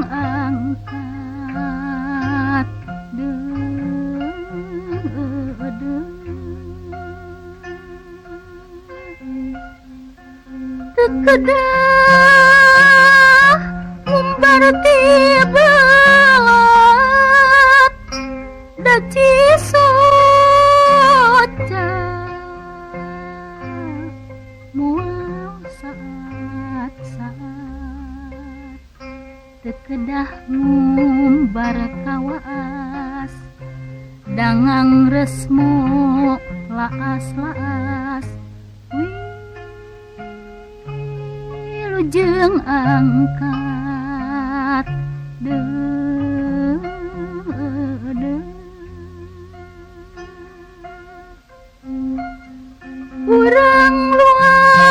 angkat kedah umbar tibelat daci soca mual saat-saat tekedah ngumbar kawaas dangang resmo laas-laas jeung angkat urang luaskeun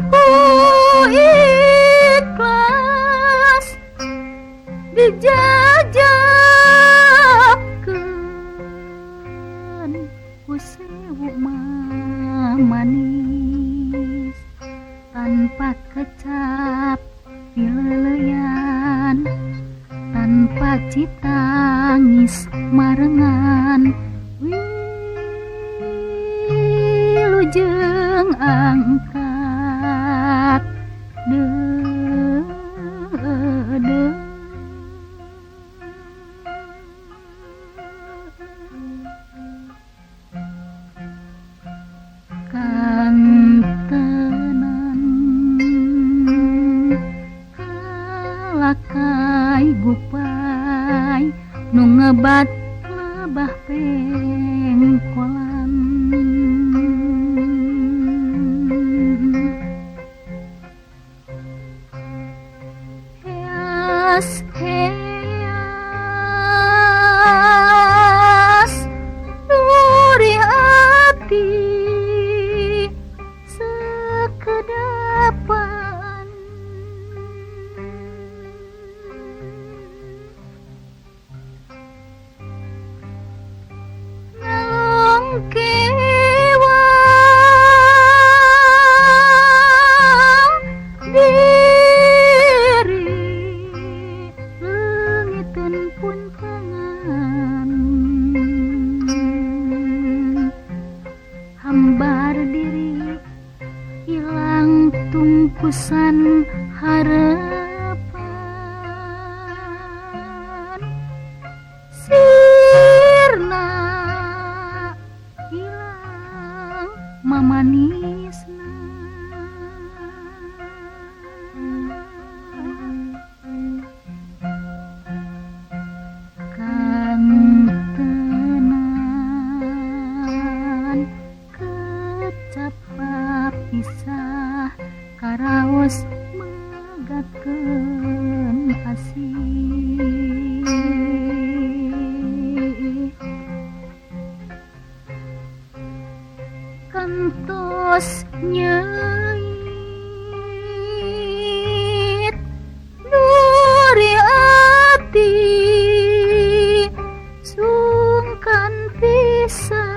ku ikhlas dijajabkeun ku sewu manis tanpa kecap pileleyan tanpa citangis marengan wilujeng angkat lakai gupai nu ngebat lebah pengkolan heas heas duri hati sekedapan kewang diri leungiteun pun tangan hambar diri hilang tungkusan harapan sirna hilang mamanisna kantenan kecap pisah karaos megatkeun asih kantos nyeit duri ati sungkan pisah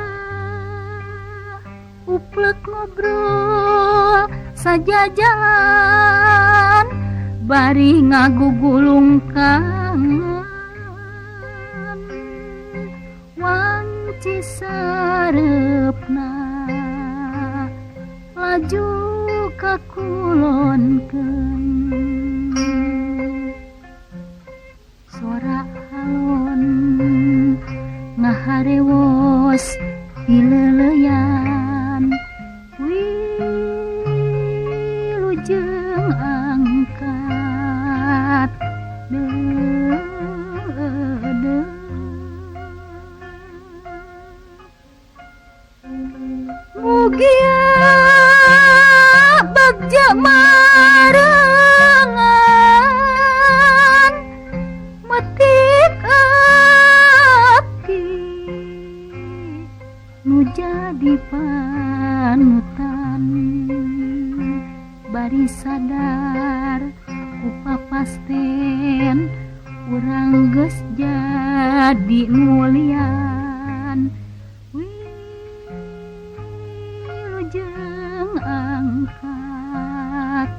uplek ngobrol saja jalan bari ngagugulung kangen wanci sarepna laju kakulonkeun sora halon ngaharewos pileleyan wilujeng angkat mugia bagja marengan metik api nu jadi panutan bari sadar ku papasten urang geus jadi mulian wilujeng angkat